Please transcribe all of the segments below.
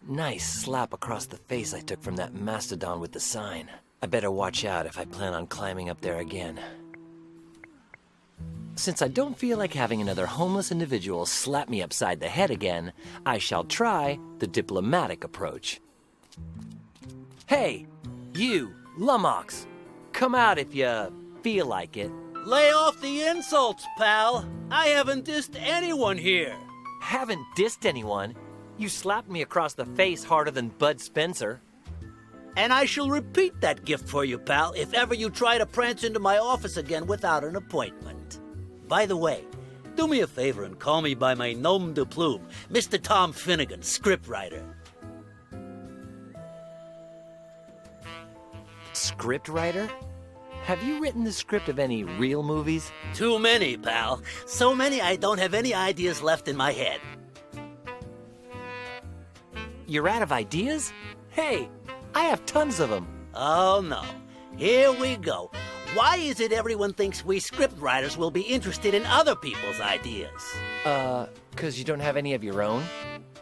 Nice slap across the face I took from that mastodon with the sign. I better watch out if I plan on climbing up there again. Since I don't feel like having another homeless individual slap me upside the head again, I shall try the diplomatic approach. Hey, you, lummox, come out if you feel like it. Lay off the insults, pal. I haven't dissed anyone here. Haven't dissed anyone? You slapped me across the face harder than Bud Spencer. And I shall repeat that gift for you, pal, if ever you try to prance into my office again without an appointment. By the way, do me a favor and call me by my nom de plume, Mr. Tom Finnegan, scriptwriter. Scriptwriter? Have you written the script of any real movies? Too many, pal. So many I don't have any ideas left in my head. You're out of ideas? Hey, I have tons of them. Oh, no. Here we go. Why is it everyone thinks we scriptwriters will be interested in other people's ideas? 'Cause you don't have any of your own?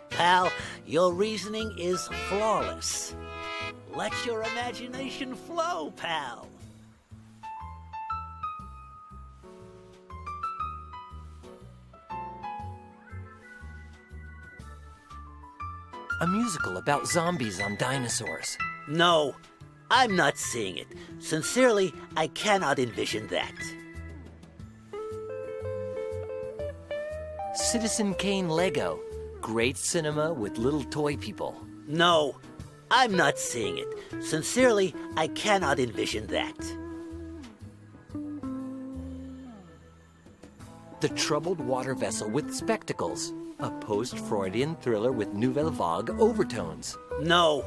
Pal, your reasoning is flawless. Let your imagination flow, pal. A musical about zombies on dinosaurs. No, I'm not seeing it. Sincerely, I cannot envision that. Citizen Kane Lego. Great cinema with little toy people. No, I'm not seeing it. Sincerely, I cannot envision that. The Troubled Water Vessel with Spectacles. A post-Freudian thriller with Nouvelle Vague overtones. No,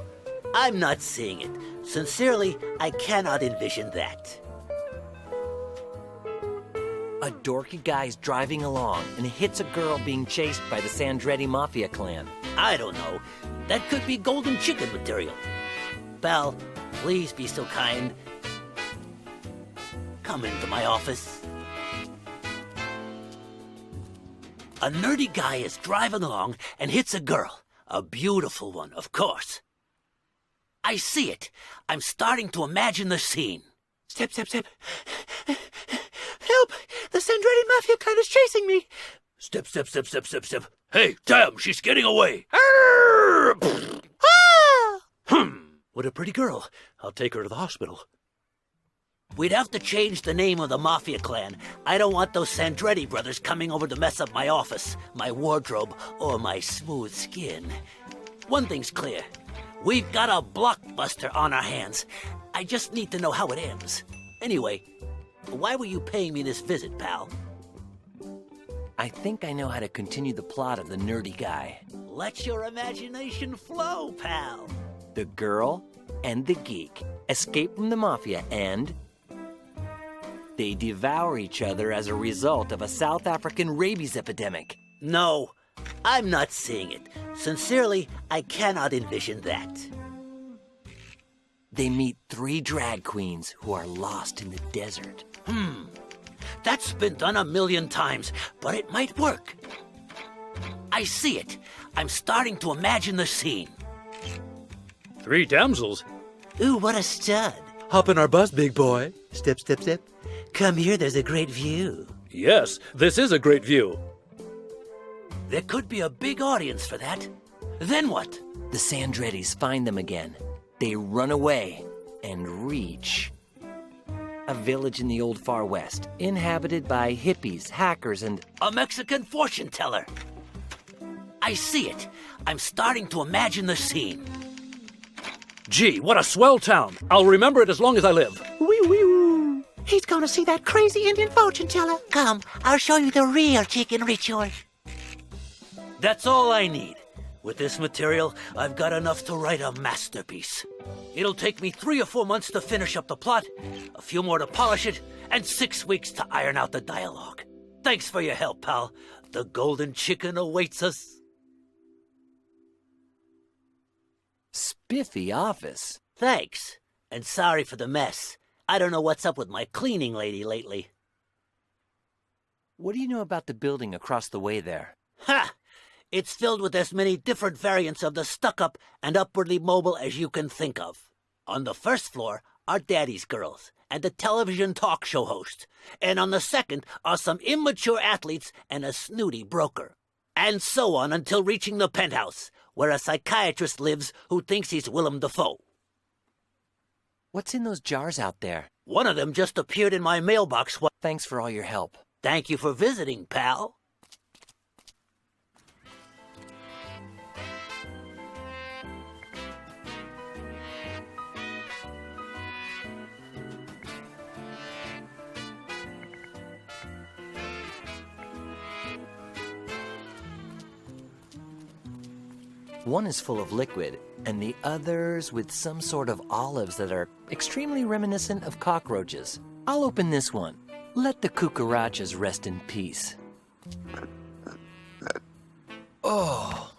I'm not seeing it. Sincerely, I cannot envision that. A dorky guy's driving along and hits a girl being chased by the Sandretti Mafia clan. I don't know. That could be golden chicken material. Pal, please be so kind. Come into my office. A nerdy guy is driving along and hits a girl. A beautiful one, of course. I see it. I'm starting to imagine the scene. Step, step, step. Help! The Sandretti Mafia clan is chasing me. Step, step, step, step, step, step. Hey, damn, she's getting away. Ah! What a pretty girl. I'll take her to the hospital. We'd have to change the name of the Mafia clan. I don't want those Sandretti brothers coming over to mess up my office, my wardrobe, or my smooth skin. One thing's clear. We've got a blockbuster on our hands. I just need to know how it ends. Anyway, why were you paying me this visit, pal? I think I know how to continue the plot of the nerdy guy. Let your imagination flow, pal. The girl and the geek escape from the Mafia and they devour each other as a result of a South African rabies epidemic. No, I'm not seeing it. Sincerely, I cannot envision that. They meet 3 drag queens who are lost in the desert. That's been done a million times, but it might work. I see it. I'm starting to imagine the scene. 3 damsels? Ooh, what a stud. Hop in our bus, big boy. Step, step, step. Come here, there's a great view. Yes, this is a great view. There could be a big audience for that. Then what? The Sandrettis find them again. They run away and reach a village in the old Far West, inhabited by hippies, hackers, and A Mexican fortune teller. I see it. I'm starting to imagine the scene. Gee, what a swell town. I'll remember it as long as I live. Wee wee woo. He's gonna see that crazy Indian fortune teller. Come, I'll show you the real chicken ritual. That's all I need. With this material, I've got enough to write a masterpiece. It'll take me 3 or 4 months to finish up the plot, a few more to polish it, and 6 weeks to iron out the dialogue. Thanks for your help, pal. The golden chicken awaits us. spiffy office. Thanks. And sorry for the mess. I don't know what's up with my cleaning lady lately. What do you know about the building across the way there? Ha! It's filled with as many different variants of the stuck-up and upwardly mobile as you can think of. On the first floor are Daddy's girls and a television talk show host. And on the second are some immature athletes and a snooty broker. And so on until reaching the penthouse, where a psychiatrist lives who thinks he's Willem Dafoe. What's in those jars out there? One of them just appeared in my mailbox. Thanks for all your help. Thank you for visiting, pal. One is full of liquid, and the other's with some sort of olives that are extremely reminiscent of cockroaches. I'll open this one. Let the cucarachas rest in peace. Oh.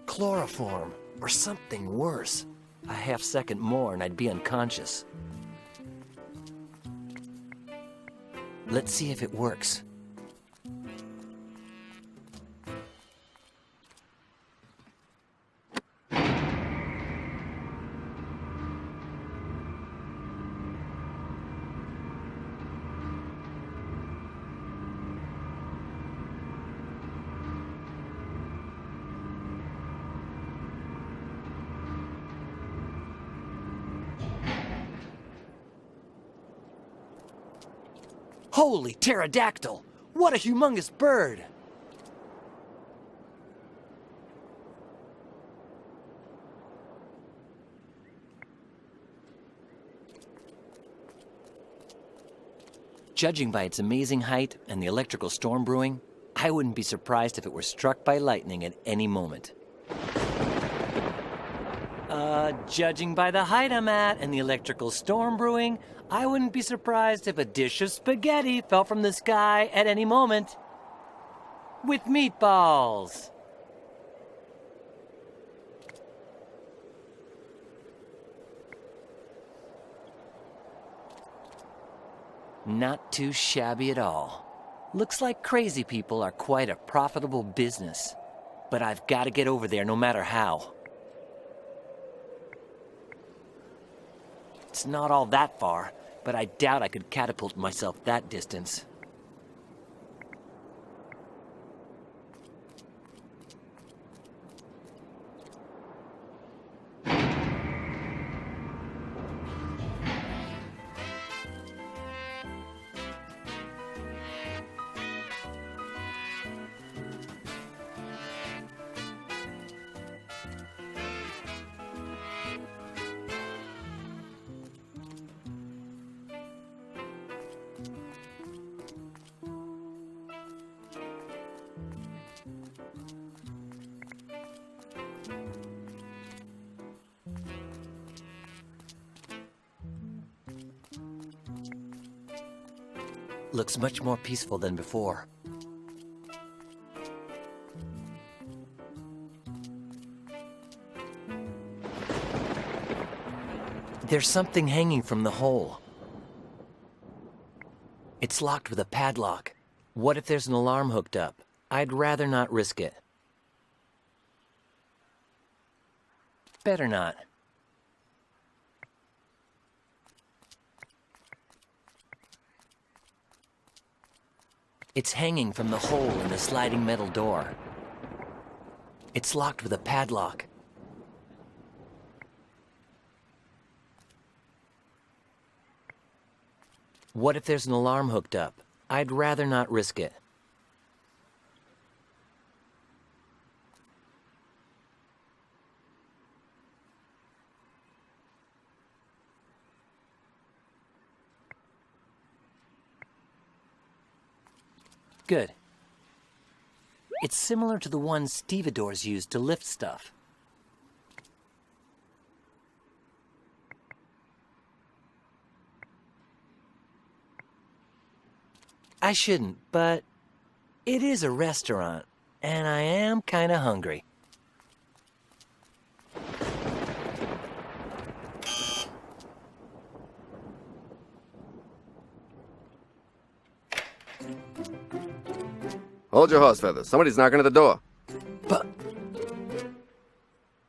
Chloroform, or something worse. A half second more and I'd be unconscious. Let's see if it works. Holy pterodactyl! What a humongous bird! Judging by its amazing height and the electrical storm brewing, I wouldn't be surprised if it were struck by lightning at any moment. Judging by the height I'm at and the electrical storm brewing, I wouldn't be surprised if a dish of spaghetti fell from the sky at any moment. With meatballs. Not too shabby at all. Looks like crazy people are quite a profitable business. But I've got to get over there no matter how. It's not all that far, but I doubt I could catapult myself that distance. Looks much more peaceful than before. There's something hanging from the hole. It's locked with a padlock. What if there's an alarm hooked up? I'd rather not risk it. Better not. It's hanging from the hole in the sliding metal door. It's locked with a padlock. What if there's an alarm hooked up? I'd rather not risk it. Good. It's similar to the ones stevedores use to lift stuff. I shouldn't, but it is a restaurant, and I am kinda hungry. Hold your horse feathers. Somebody's knocking at the door. But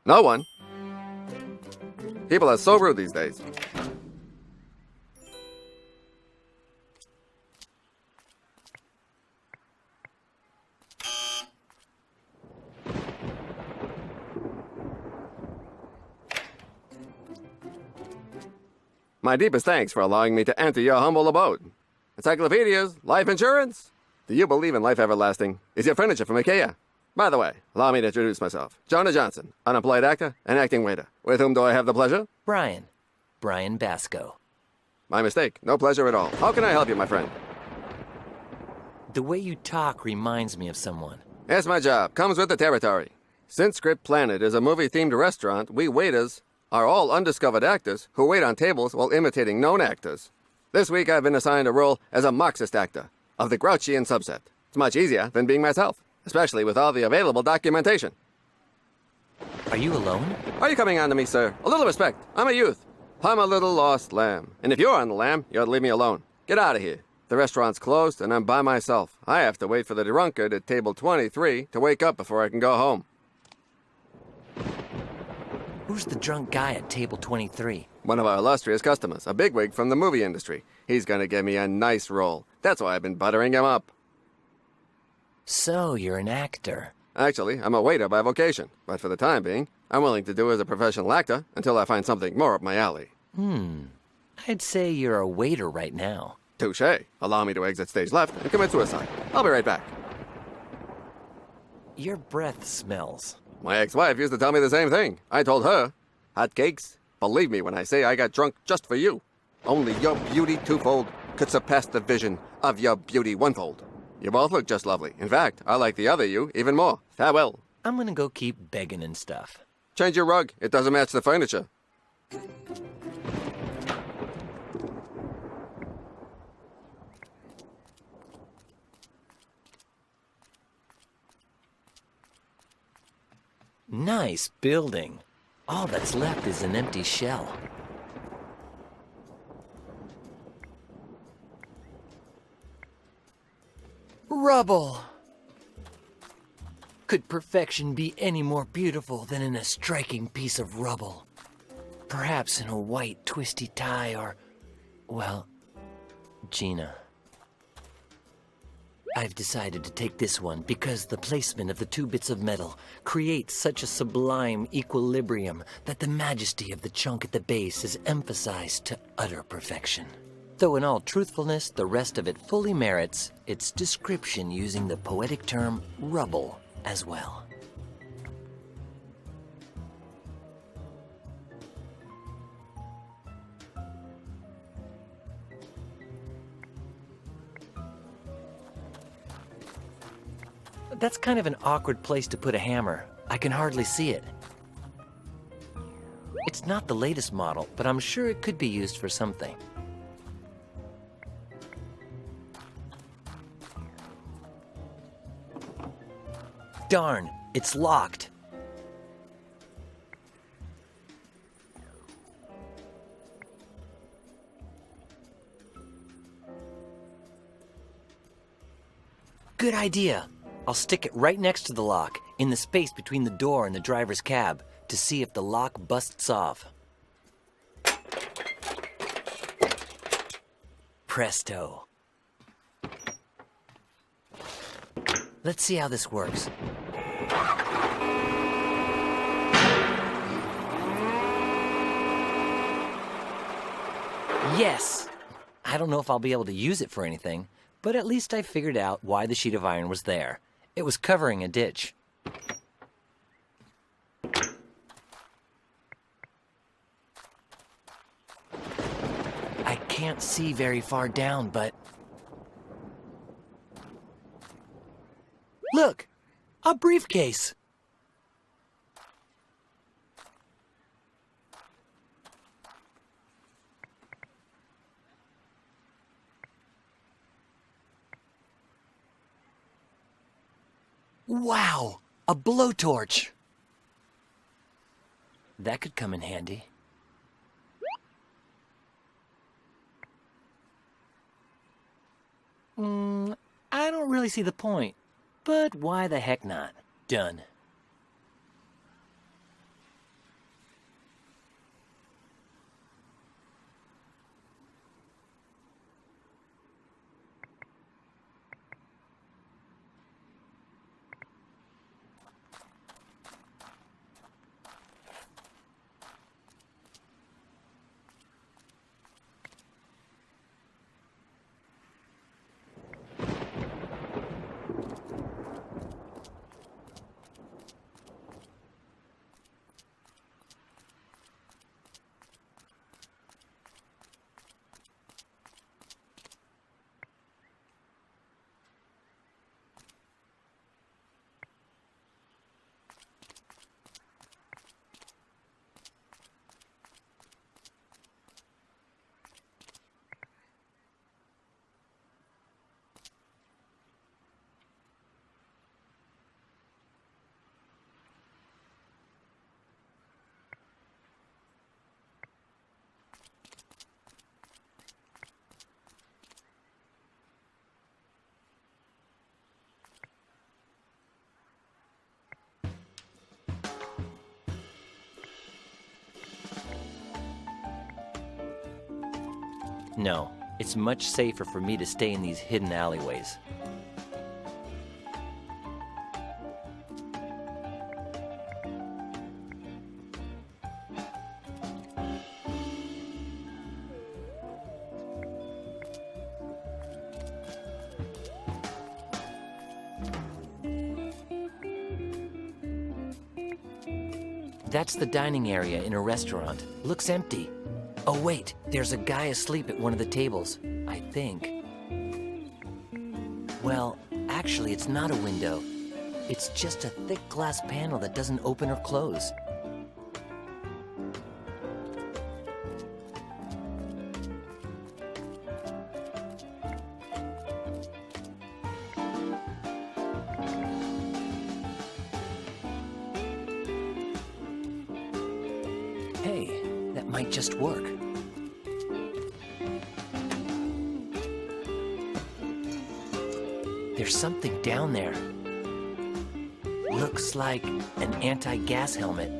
No one. People are so rude these days. My deepest thanks for allowing me to enter your humble abode. Encyclopedias, life insurance. Do you believe in life everlasting? Is your furniture from IKEA? By the way, allow me to introduce myself. Jonah Johnson, unemployed actor and acting waiter. With whom do I have the pleasure? Brian Basco. My mistake. No pleasure at all. How can I help you, my friend? The way you talk reminds me of someone. It's my job. Comes with the territory. Since Script Planet is a movie-themed restaurant, we waiters are all undiscovered actors who wait on tables while imitating known actors. This week I've been assigned a role as a Marxist actor of the Grouchian subset. It's much easier than being myself, especially with all the available documentation. Are you alone? Are you coming on to me, sir? A little respect. I'm a youth. I'm a little lost lamb. And if you're on the lamb, you ought to leave me alone. Get out of here. The restaurant's closed, and I'm by myself. I have to wait for the drunkard at table 23 to wake up before I can go home. Who's the drunk guy at table 23? One of our illustrious customers, a bigwig from the movie industry. He's gonna give me a nice role. That's why I've been buttering him up. So, you're an actor. Actually, I'm a waiter by vocation, but for the time being, I'm willing to do as a professional actor until I find something more up my alley. I'd say you're a waiter right now. Touché. Allow me to exit stage left and commit suicide. I'll be right back. Your breath smells. My ex-wife used to tell me the same thing. I told her, hot cakes, believe me when I say I got drunk just for you. Only your beauty twofold could surpass the vision of your beauty onefold. You both look just lovely. In fact, I like the other you even more. Farewell. I'm gonna go keep begging and stuff. Change your rug. It doesn't match the furniture. Nice building. All that's left is an empty shell. Rubble! Could perfection be any more beautiful than in a striking piece of rubble? Perhaps in a white twisty tie or, well, Gina. I've decided to take this one because the placement of the two bits of metal creates such a sublime equilibrium that the majesty of the chunk at the base is emphasized to utter perfection. Though in all truthfulness, the rest of it fully merits its description using the poetic term rubble as well. That's kind of an awkward place to put a hammer. I can hardly see it. It's not the latest model, but I'm sure it could be used for something. Darn, it's locked. Good idea. I'll stick it right next to the lock, in the space between the door and the driver's cab, to see if the lock busts off. Presto. Let's see how this works. Yes! I don't know if I'll be able to use it for anything, but at least I figured out why the sheet of iron was there. It was covering a ditch. I can't see very far down, but... Look! A briefcase! Wow! A blowtorch! That could come in handy. I don't really see the point. But why the heck not? Done. No, it's much safer for me to stay in these hidden alleyways. That's the dining area in a restaurant. Looks empty. Oh wait, there's a guy asleep at one of the tables, I think. Well, actually it's not a window. It's just a thick glass panel that doesn't open or close. Hey, that might just work. There's something down there. Looks like an anti-gas helmet.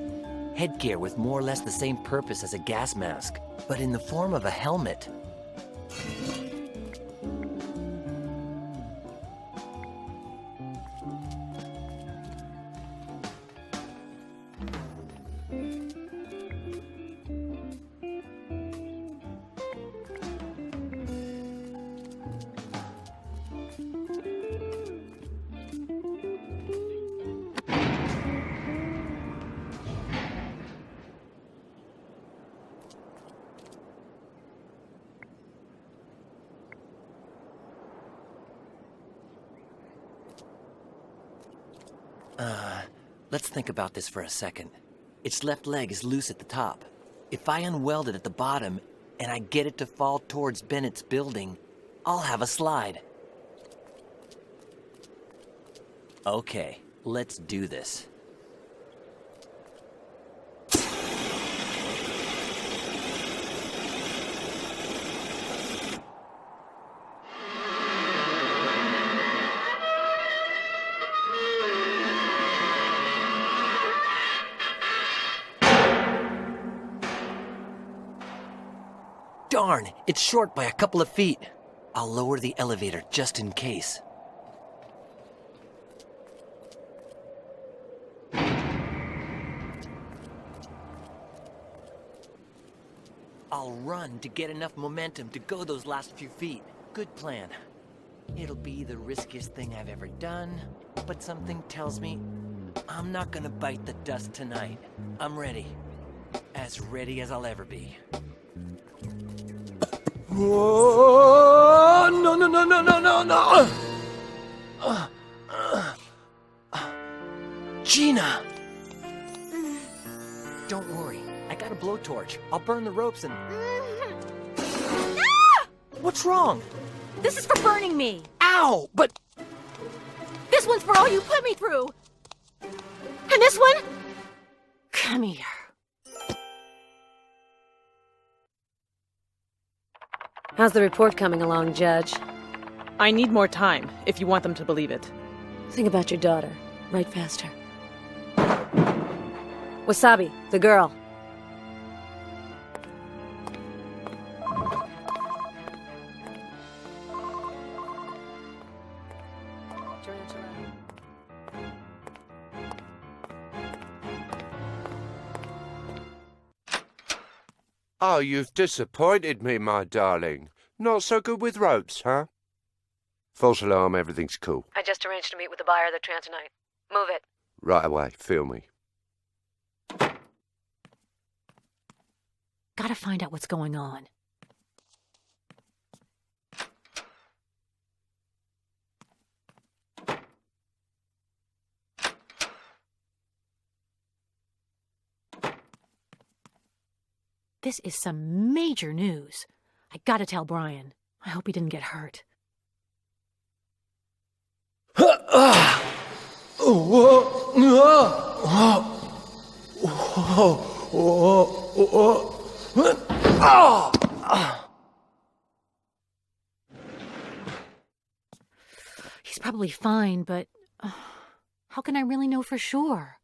Headgear with more or less the same purpose as a gas mask, but in the form of a helmet. Let's think about this for a second. Its left leg is loose at the top. If I unweld it at the bottom, and I get it to fall towards Bennett's building, I'll have a slide. Okay, let's do this. Darn, it's short by a couple of feet. I'll lower the elevator just in case. I'll run to get enough momentum to go those last few feet. Good plan. It'll be the riskiest thing I've ever done, but something tells me I'm not gonna bite the dust tonight. I'm ready. As ready as I'll ever be. Whoa! No, no, no, no, no, no, no! Gina! Don't worry, I got a blowtorch. I'll burn the ropes and... What's wrong? This is for burning me. Ow! But... This one's for all you put me through. And this one? Come here. How's the report coming along, Judge? I need more time, if you want them to believe it. Think about your daughter. Write faster. Wasabi, the girl. Oh, you've disappointed me, my darling. Not so good with ropes, huh? False alarm, everything's cool. I just arranged to meet with the buyer of the Transonite. Move it. Right away, feel me. Gotta find out what's going on. This is some major news. I gotta tell Brian. I hope he didn't get hurt. He's probably fine, but how can I really know for sure?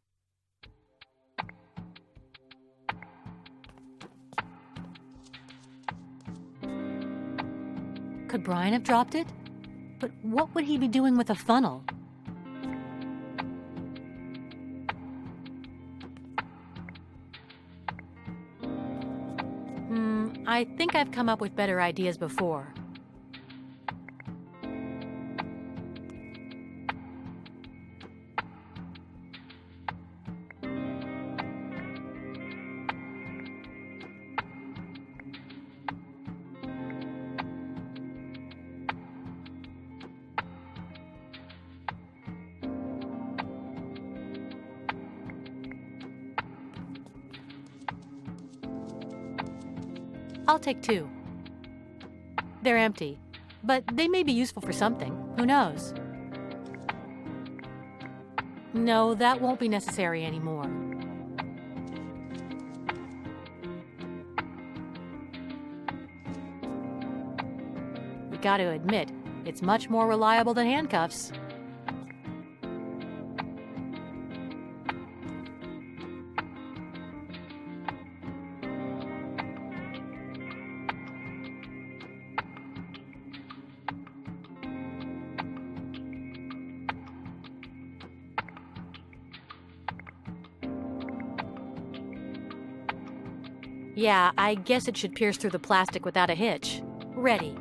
Could Brian have dropped it? But what would he be doing with a funnel? I think I've come up with better ideas before. I'll take 2. They're empty, but they may be useful for something. Who knows? No, that won't be necessary anymore. We gotta admit, it's much more reliable than handcuffs. Yeah, I guess it should pierce through the plastic without a hitch. Ready.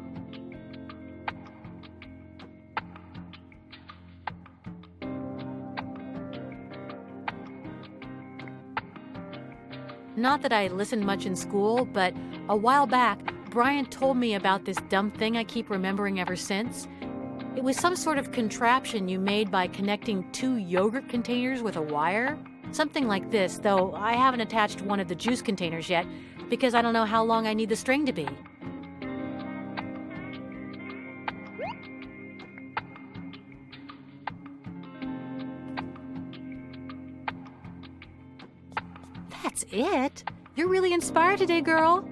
Not that I listened much in school, but a while back, Brian told me about this dumb thing I keep remembering ever since. It was some sort of contraption you made by connecting 2 yogurt containers with a wire. Something like this, though I haven't attached one of the juice containers yet because I don't know how long I need the string to be. That's it? You're really inspired today, girl.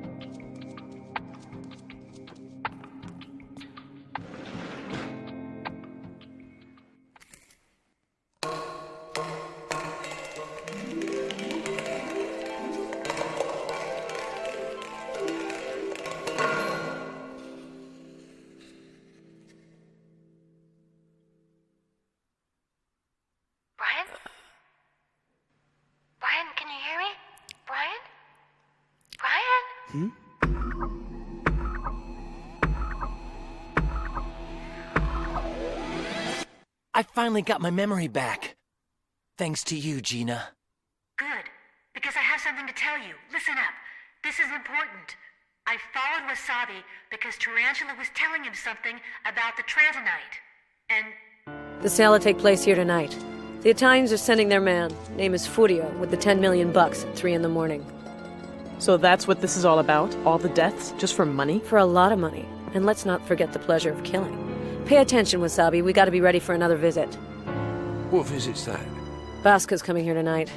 I finally got my memory back. Thanks to you, Gina. Good, because I have something to tell you. Listen up. This is important. I followed Wasabi because Tarantula was telling him something about the Transonite. And... The sale will take place here tonight. The Italians are sending their man. Name is Furio, with the 10 million bucks at 3 in the morning. So that's what this is all about? All the deaths? Just for money? For a lot of money. And let's not forget the pleasure of killing. Pay attention, Wasabi. We gotta be ready for another visit. What visit's that? Vasco's coming here tonight.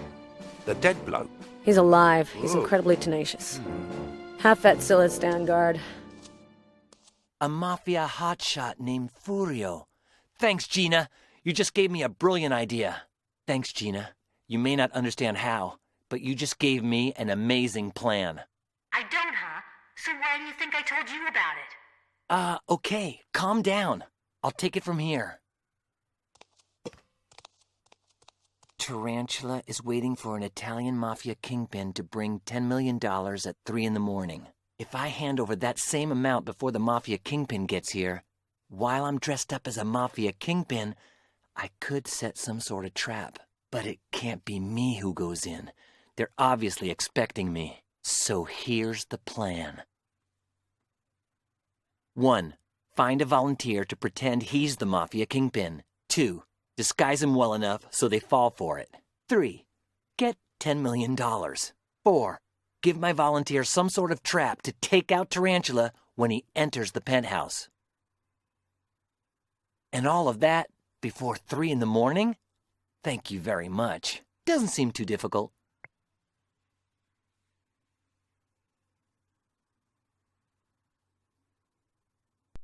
The dead bloke? He's alive. He's incredibly tenacious. Half-vet still at stand guard. A mafia hotshot named Furio. Thanks, Gina. You just gave me a brilliant idea. Thanks, Gina. You may not understand how, but you just gave me an amazing plan. I don't, huh? So why do you think I told you about it? Okay. Calm down. I'll take it from here. Tarantula is waiting for an Italian mafia kingpin to bring $10 million at 3 in the morning. If I hand over that same amount before the mafia kingpin gets here, while I'm dressed up as a mafia kingpin, I could set some sort of trap. But it can't be me who goes in. They're obviously expecting me. So here's the plan. 1. Find a volunteer to pretend he's the mafia kingpin. 2. Disguise him well enough so they fall for it. 3. Get $10 million. 4. Give my volunteer some sort of trap to take out Tarantula when he enters the penthouse. And all of that before 3 in the morning? Thank you very much. Doesn't seem too difficult.